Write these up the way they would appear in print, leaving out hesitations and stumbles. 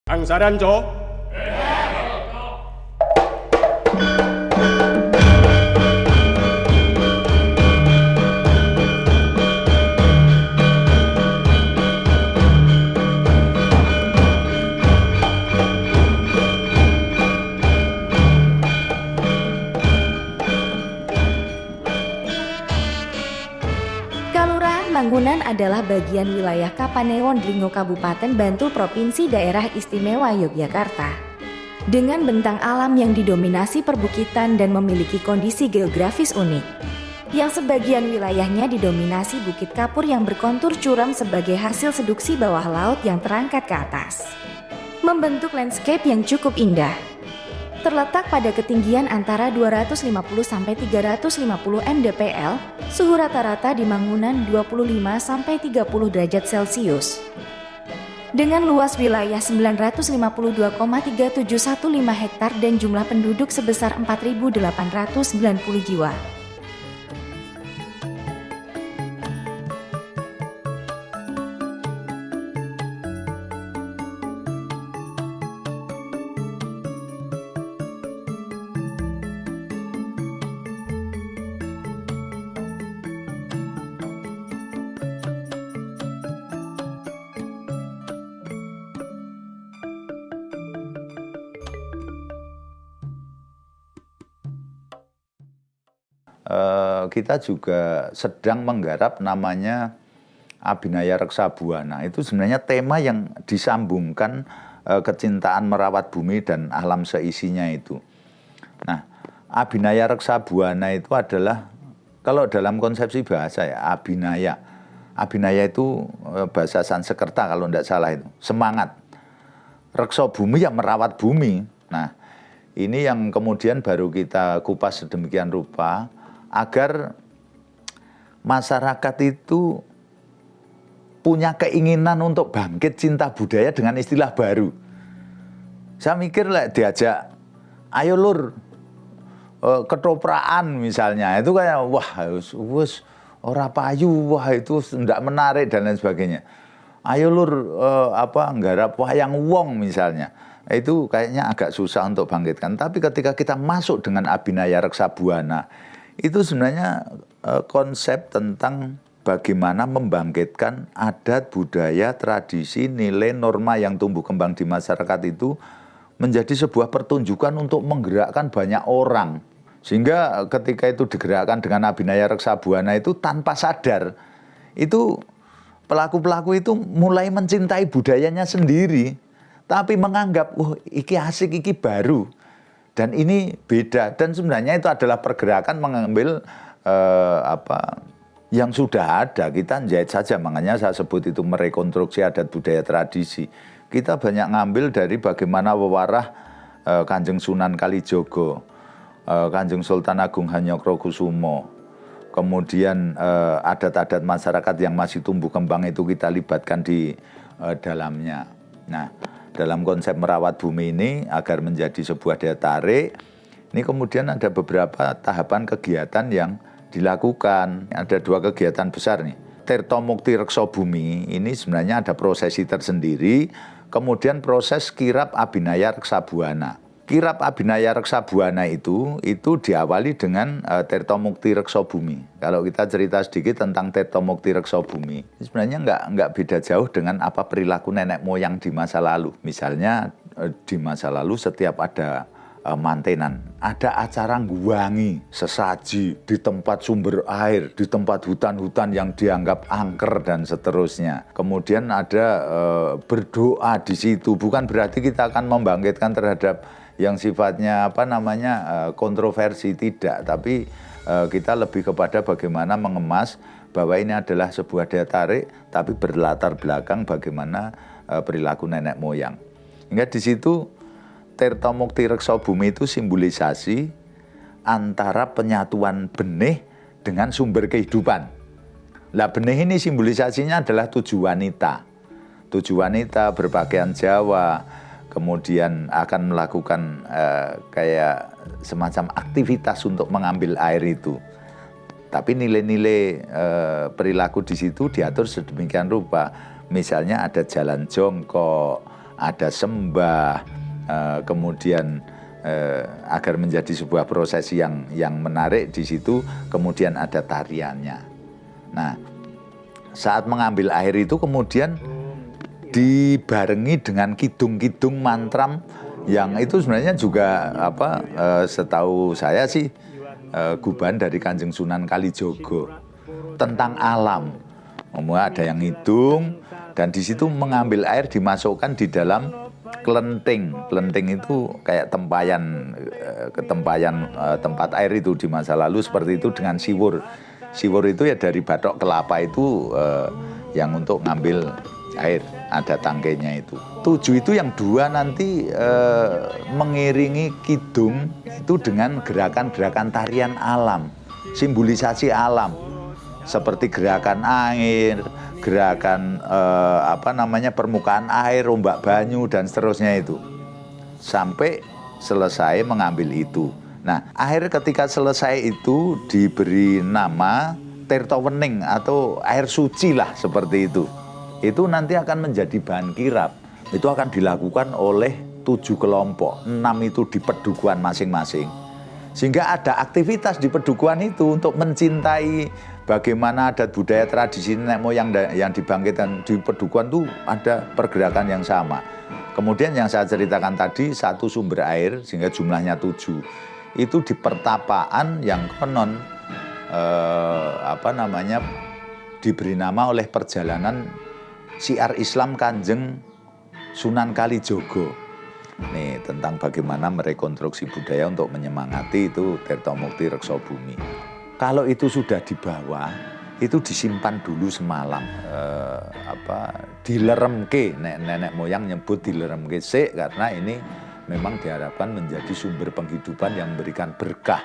angsaranjo. Kalurahan Manggunan adalah bagian wilayah Kapanewon Dlingo Kabupaten Bantul Provinsi Daerah Istimewa Yogyakarta. Dengan bentang alam yang didominasi perbukitan dan memiliki kondisi geografis unik, yang sebagian wilayahnya didominasi bukit kapur yang berkontur curam sebagai hasil seduksi bawah laut yang terangkat ke atas, membentuk landscape yang cukup indah. Terletak pada ketinggian antara 250 sampai 350 mdpl, suhu rata-rata di Manggunan 25 sampai 30 derajat Celcius. Dengan luas wilayah 952,3715 hektar dan jumlah penduduk sebesar 4.890 jiwa. Kita juga sedang menggarap namanya Abhinaya Reksa Buana. Itu sebenarnya tema yang disambungkan kecintaan merawat bumi dan alam seisinya itu. Nah, Abhinaya Reksa Buana itu adalah, kalau dalam konsepsi bahasa ya, Abhinaya. Abhinaya itu bahasa Sanskerta kalau tidak salah itu, semangat. Reksa bumi yang merawat bumi. Nah, ini yang kemudian baru kita kupas sedemikian rupa, agar masyarakat itu punya keinginan untuk bangkit cinta budaya dengan istilah baru. Saya mikir lah diajak, ayo lur, ketopraan misalnya, itu kayak wah wes ora payu, wah itu tidak menarik dan lain sebagainya. Ayo lur, nggarap wayang wong misalnya, itu kayaknya agak susah untuk bangkitkan. Tapi ketika kita masuk dengan Abhinaya Reksa Buana, itu sebenarnya konsep tentang bagaimana membangkitkan adat, budaya, tradisi, nilai, norma yang tumbuh kembang di masyarakat itu menjadi sebuah pertunjukan untuk menggerakkan banyak orang. Sehingga ketika itu digerakkan dengan Abhinaya Reksa Buana itu tanpa sadar, itu pelaku-pelaku itu mulai mencintai budayanya sendiri, tapi menganggap, wah iki asik, iki baru. Dan ini beda, dan sebenarnya itu adalah pergerakan mengambil yang sudah ada, kita jahit saja, makanya saya sebut itu merekonstruksi adat budaya tradisi. Kita banyak ngambil dari bagaimana wewarah Kanjeng Sunan Kalijogo, Kanjeng Sultan Agung Hanyokrokusumo, kemudian adat-adat masyarakat yang masih tumbuh kembang itu kita libatkan di dalamnya. Nah, dalam konsep merawat bumi ini agar menjadi sebuah daya tarik, ini kemudian ada beberapa tahapan kegiatan yang dilakukan. Ada dua kegiatan besar nih. Tirta Mukti Reksa Bumi ini sebenarnya ada prosesi tersendiri, kemudian proses kirap Abhinaya Reksa Buana. Kirap Abhinaya Reksa Buana itu diawali dengan Tirta Mukti Reksa Bumi. Kalau kita cerita sedikit tentang Tirta Mukti Reksa Bumi, sebenarnya nggak beda jauh dengan apa perilaku nenek moyang di masa lalu. Misalnya di masa lalu setiap ada mantenan, ada acara ngguwangi sesaji di tempat sumber air, di tempat hutan-hutan yang dianggap angker dan seterusnya. Kemudian ada berdoa di situ. Bukan berarti kita akan membangkitkan terhadap yang sifatnya kontroversi, tidak, tapi kita lebih kepada bagaimana mengemas bahwa ini adalah sebuah daya tarik, tapi berlatar belakang bagaimana perilaku nenek moyang. Hingga di situ Tirta Mukti Reksa Bumi itu simbolisasi antara penyatuan benih dengan sumber kehidupan. Lah benih ini simbolisasinya adalah 7 wanita. 7 wanita berpakaian Jawa, kemudian akan melakukan kayak semacam aktivitas untuk mengambil air itu. Tapi nilai-nilai perilaku di situ diatur sedemikian rupa. Misalnya ada jalan jongkok, ada sembah, kemudian agar menjadi sebuah prosesi yang menarik di situ, kemudian ada tariannya. Nah, saat mengambil air itu kemudian dibarengi dengan kidung-kidung mantram yang itu sebenarnya juga setahu saya sih guban dari Kanjeng Sunan Kalijogo tentang alam. Ada yang hidung dan di situ mengambil air dimasukkan di dalam kelenting. Kelenting itu kayak tempayan tempat air itu di masa lalu seperti itu dengan siwur. Siwur itu ya dari batok kelapa itu yang untuk ngambil air, ada tangkainya itu. 7 itu yang 2 nanti mengiringi kidung itu dengan gerakan-gerakan tarian alam, simbolisasi alam. Seperti gerakan air, gerakan permukaan air, ombak banyu dan seterusnya itu. Sampai selesai mengambil itu. Nah, air ketika selesai itu diberi nama Tirtawening atau air suci lah seperti itu. Itu nanti akan menjadi bahan kirap. Itu akan dilakukan oleh 7 kelompok, 6 itu di pedukuhan masing-masing. Sehingga ada aktivitas di pedukuhan itu untuk mencintai bagaimana adat budaya tradisi nenek moyang yang dibangkitkan di pedukuhan itu ada pergerakan yang sama. Kemudian yang saya ceritakan tadi 1 sumber air sehingga jumlahnya 7. Itu di pertapaan yang konon diberi nama oleh perjalanan syiar Islam Kanjeng Sunan Kalijogo. Nih, tentang bagaimana merekonstruksi budaya untuk menyemangati itu Tirtamukti Reksa Bumi. Kalau itu sudah dibawa, itu disimpan dulu semalam. Dileremke, nenek moyang nyebut dileremke sik karena ini memang diharapkan menjadi sumber penghidupan yang memberikan berkah.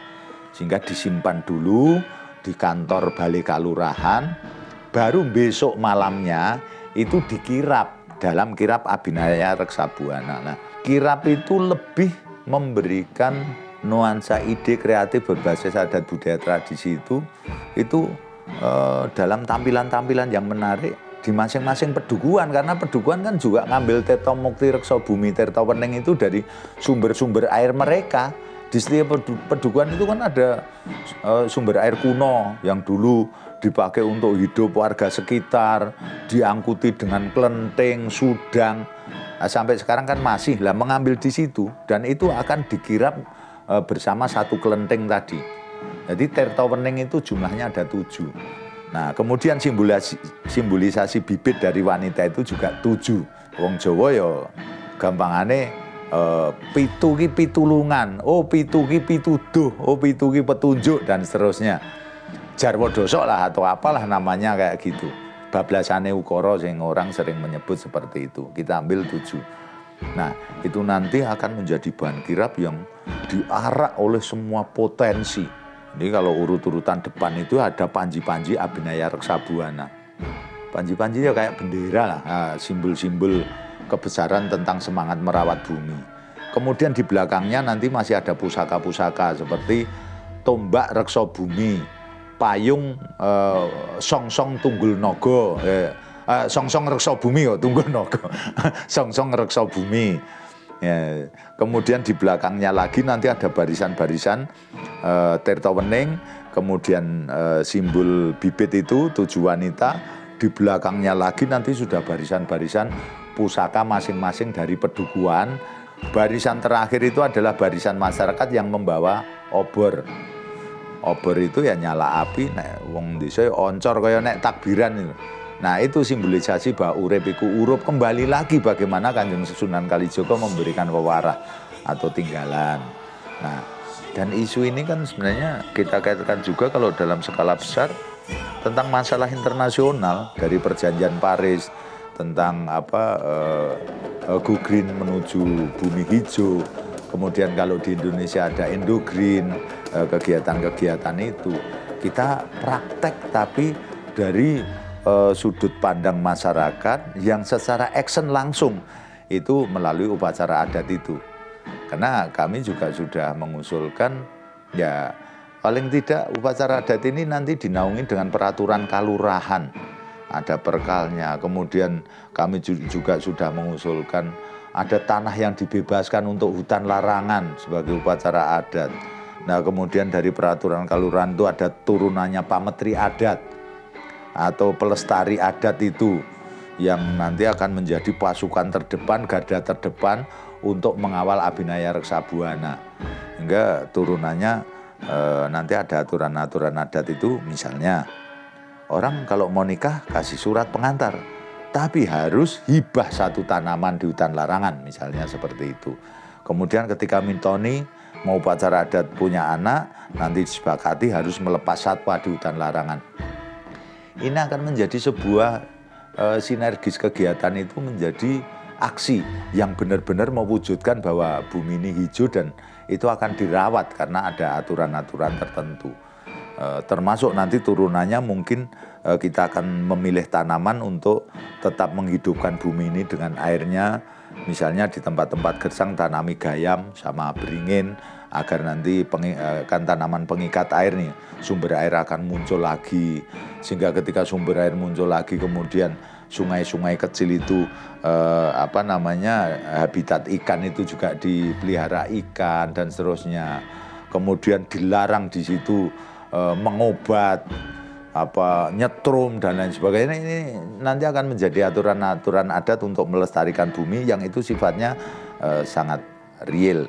Sehingga disimpan dulu di kantor balai kalurahan, baru besok malamnya itu dikirap dalam kirap Abhinaya Reksa Buana. Nah, kirap itu lebih memberikan nuansa ide kreatif berbasis adat budaya tradisi itu dalam tampilan-tampilan yang menarik di masing-masing pedukuhan, karena pedukuhan kan juga ngambil Tirtamukti Reksa Bumi Tirtawening itu dari sumber-sumber air mereka. Di setiap pedukuhan itu kan ada sumber air kuno yang dulu dipakai untuk hidup warga sekitar, diangkuti dengan kelenting, sudang. Nah, sampai sekarang kan masih lah mengambil di situ dan itu akan dikirap bersama 1 kelenting tadi. Jadi Tirtawening itu jumlahnya ada 7. Nah, kemudian simbolisasi bibit dari wanita itu juga 7. Wong Jawa ya gampangane pitu ki pitulungan, pitu ki pituduh, pitu ki petunjuk dan seterusnya. Jarwo dosok lah atau apalah namanya kayak gitu. Bablasane ukara sing orang sering menyebut seperti itu. Kita ambil 7. Nah, itu nanti akan menjadi bahan kirap yang diarak oleh semua potensi. Jadi kalau urut-urutan depan itu ada panji-panji Abhinaya Reksa Buana. Panji-panji ya kayak bendera lah, simbol-simbol kebesaran tentang semangat merawat bumi. Kemudian di belakangnya nanti masih ada pusaka-pusaka seperti tombak Reksa Bumi, payung Songsong Tunggul Naga, Songsong Reksa Bumi Tunggul Naga, Songsong Reksa Bumi. Ya, kemudian di belakangnya lagi nanti ada barisan-barisan Tirtawening, kemudian simbol bibit itu 7 wanita, di belakangnya lagi nanti sudah barisan-barisan pusaka masing-masing dari pedukuhan. Barisan terakhir itu adalah barisan masyarakat yang membawa obor. Obor itu ya nyala api, nek wong desa oncor kaya nek takbiran itu. Nah, itu simbolisasi bahwa urip iku urup, kembali lagi bagaimana Kanjeng Sunan Kalijogo memberikan wewarah atau tinggalan. Nah, dan isu ini kan sebenarnya kita kaitkan juga kalau dalam skala besar tentang masalah internasional dari perjanjian Paris tentang Go Green menuju bumi hijau. Kemudian kalau di Indonesia ada Endogreen, kegiatan-kegiatan itu kita praktek tapi dari sudut pandang masyarakat yang secara action langsung itu melalui upacara adat itu. Karena kami juga sudah mengusulkan ya paling tidak upacara adat ini nanti dinaungi dengan peraturan kalurahan. ada perkalnya. Kemudian kami juga sudah mengusulkan ada tanah yang dibebaskan untuk hutan larangan sebagai upacara adat. Nah, kemudian dari peraturan kelurahan itu ada turunannya pametri adat atau pelestari adat itu yang nanti akan menjadi pasukan terdepan, garda terdepan untuk mengawal Abhinaya Reksa Buana. Hingga turunannya nanti ada aturan-aturan adat itu, misalnya orang kalau mau nikah kasih surat pengantar, tapi harus hibah satu tanaman di hutan larangan, misalnya seperti itu. Kemudian ketika mintoni mau upacara adat punya anak, nanti disepakati harus melepas satwa di hutan larangan. Ini akan menjadi sebuah sinergis kegiatan itu menjadi aksi yang benar-benar mewujudkan bahwa bumi ini hijau dan itu akan dirawat karena ada aturan-aturan tertentu. Termasuk nanti turunannya mungkin kita akan memilih tanaman untuk tetap menghidupkan bumi ini dengan airnya. Misalnya di tempat-tempat gersang tanami gayam sama beringin agar nanti kan tanaman pengikat air nih, sumber air akan muncul lagi. Sehingga ketika sumber air muncul lagi kemudian sungai-sungai kecil itu habitat ikan itu juga dipelihara ikan dan seterusnya. Kemudian dilarang di situ mengobat, nyetrum dan lain sebagainya. Ini nanti akan menjadi aturan-aturan adat untuk melestarikan bumi yang itu sifatnya sangat real.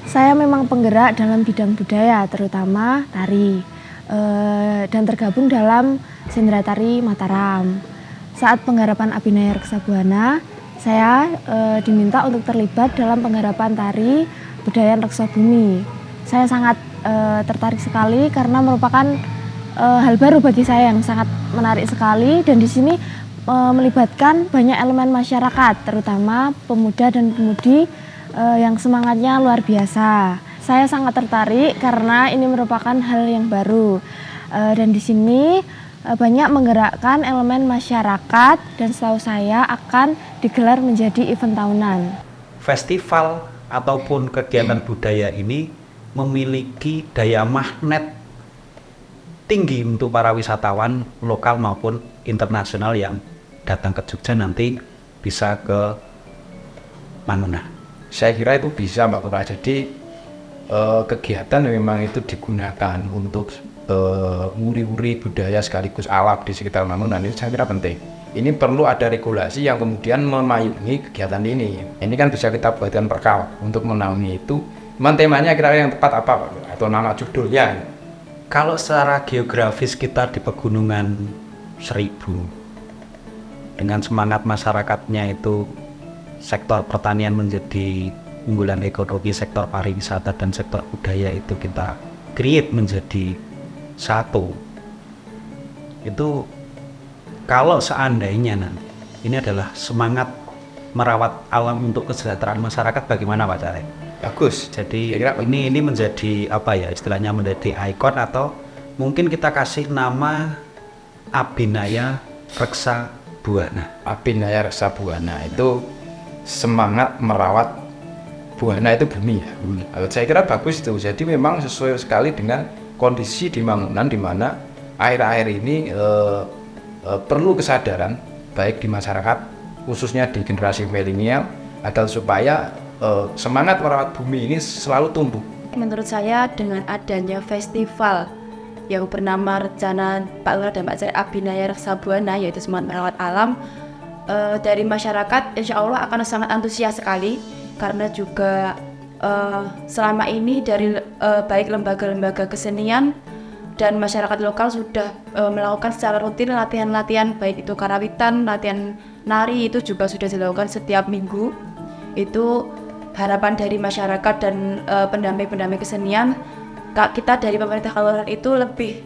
Saya memang penggerak dalam bidang budaya, terutama tari, dan tergabung dalam Sendera Tari Mataram. Saat penggarapan Abhinaya Reksa Buana, saya diminta untuk terlibat dalam penggarapan tari Budayaan Reksa Bumi. Saya sangat tertarik sekali karena merupakan hal baru bagi saya yang sangat menarik sekali, dan di sini melibatkan banyak elemen masyarakat, terutama pemuda dan pemudi yang semangatnya luar biasa. Saya sangat tertarik karena ini merupakan hal yang baru, dan di sini banyak menggerakkan elemen masyarakat dan setahu saya akan digelar menjadi event tahunan. Festival ataupun kegiatan budaya ini memiliki daya magnet tinggi untuk para wisatawan lokal maupun internasional yang datang ke Jogja nanti bisa ke Mangunah. Saya kira itu bisa, Mbak Tura. Jadi kegiatan memang itu digunakan untuk uri-uri budaya sekaligus alam di sekitar Mangunan, itu saya kira penting. Ini perlu ada regulasi yang kemudian memayungi kegiatan ini. Ini kan bisa kita buatkan perkal untuk menaungi itu. Cuman temanya kira-kira yang tepat apa, atau nama judulnya? Kalau secara geografis kita di Pegunungan Seribu, dengan semangat masyarakatnya itu sektor pertanian menjadi unggulan ekonomi, sektor pariwisata dan sektor budaya itu kita create menjadi satu. Itu kalau seandainya nanti ini adalah semangat merawat alam untuk kesejahteraan masyarakat, bagaimana Pak Caleg? Bagus. Jadi ini menjadi istilahnya menjadi ikon, atau mungkin kita kasih nama Abhinaya Reksa Buana. Abhinaya Reksa Buana itu semangat merawat buana itu bumi ya. Saya kira bagus itu. Jadi memang sesuai sekali dengan kondisi di Mangunan, di mana air-air ini perlu kesadaran baik di masyarakat, khususnya di generasi milenial, agar supaya semangat merawat bumi ini selalu tumbuh. Menurut saya dengan adanya festival yang bernama rencana Pak Lurah dan Pak Caleg Abhinaya Reksa Buana, yaitu semangat merawat alam, dari masyarakat insya Allah akan sangat antusias sekali karena juga selama ini dari baik lembaga-lembaga kesenian dan masyarakat lokal sudah melakukan secara rutin latihan-latihan, baik itu karawitan, latihan nari itu juga sudah dilakukan setiap minggu. Itu harapan dari masyarakat dan pendamping-pendamping kesenian, kita dari pemerintah kelurahan itu lebih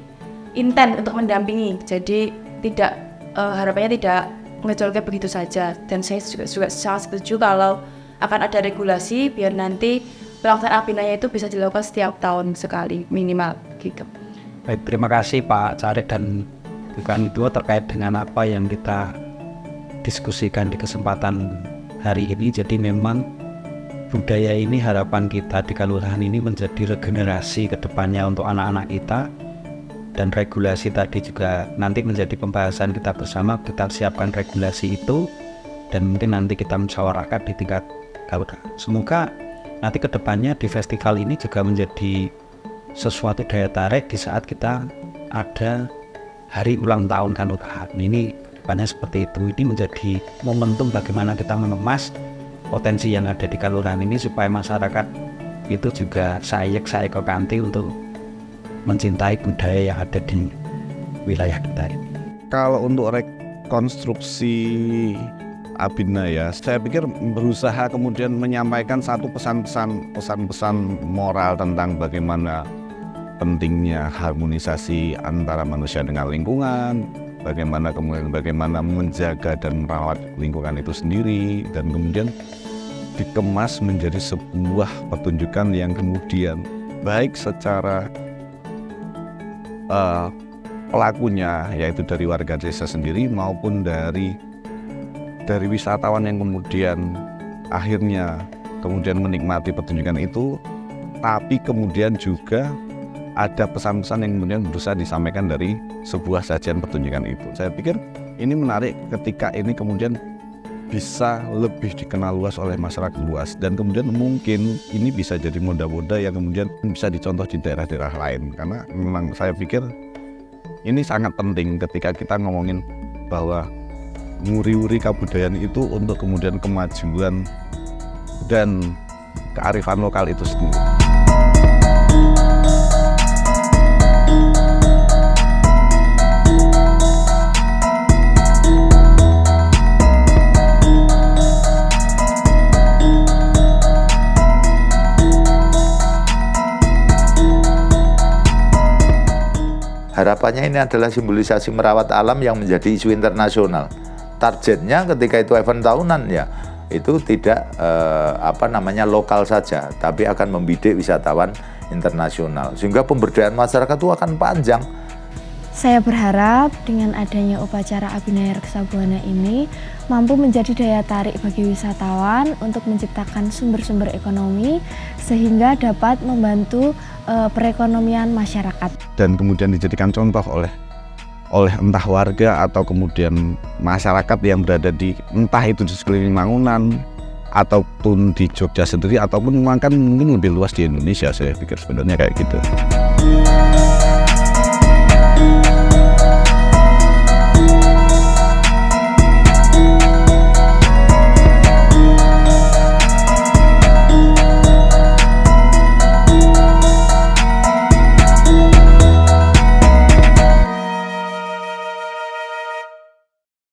intens untuk mendampingi. Jadi tidak harapannya tidak ngejolnya begitu saja. Dan saya juga sangat setuju kalau akan ada regulasi biar nanti pelaksanaan Abinaya itu bisa dilakukan setiap tahun sekali minimal gitu. Baik, terima kasih Pak Carik dan bukan itu terkait dengan apa yang kita diskusikan di kesempatan hari ini. Jadi memang budaya ini harapan kita di kelurahan ini menjadi regenerasi ke depannya untuk anak-anak kita, dan regulasi tadi juga nanti menjadi pembahasan kita bersama. Kita siapkan regulasi itu dan mungkin nanti kita musyawarahkan di tingkat kelurahan. Semoga nanti ke depannya di festival ini juga menjadi sesuatu daya tarik di saat kita ada hari ulang tahun kelurahan. Ini depannya seperti itu. Ini menjadi momentum bagaimana kita mengemas potensi yang ada di kelurahan ini supaya masyarakat itu juga sayek kanti untuk mencintai budaya yang ada di wilayah kita ini. Kalau untuk rekonstruksi Abinaya, saya pikir berusaha kemudian menyampaikan satu pesan-pesan moral tentang bagaimana pentingnya harmonisasi antara manusia dengan lingkungan, bagaimana menjaga dan merawat lingkungan itu sendiri, dan kemudian dikemas menjadi sebuah pertunjukan yang kemudian baik secara pelakunya, yaitu dari warga desa sendiri, maupun dari wisatawan yang kemudian akhirnya menikmati pertunjukan itu, tapi kemudian juga ada pesan-pesan yang kemudian berusaha disampaikan dari sebuah sajian pertunjukan itu. Saya pikir ini menarik ketika ini kemudian bisa lebih dikenal luas oleh masyarakat luas, dan kemudian mungkin ini bisa jadi moda-moda yang kemudian bisa dicontoh di daerah-daerah lain, karena memang saya pikir ini sangat penting ketika kita ngomongin bahwa nguri-uri kebudayaan itu untuk kemudian kemajuan dan kearifan lokal itu sendiri. Harapannya ini adalah simbolisasi merawat alam yang menjadi isu internasional. Targetnya ketika itu event tahunan ya, itu tidak lokal saja, tapi akan membidik wisatawan internasional, sehingga pemberdayaan masyarakat itu akan panjang. Saya berharap dengan adanya upacara Abinaya Reksa Buana ini mampu menjadi daya tarik bagi wisatawan untuk menciptakan sumber-sumber ekonomi sehingga dapat membantu perekonomian masyarakat. Dan kemudian dijadikan contoh oleh entah warga atau kemudian masyarakat yang berada di entah itu di sekeliling Mangunan ataupun di Jogja sendiri, ataupun mungkin lebih luas di Indonesia. Saya pikir sebenarnya kayak gitu.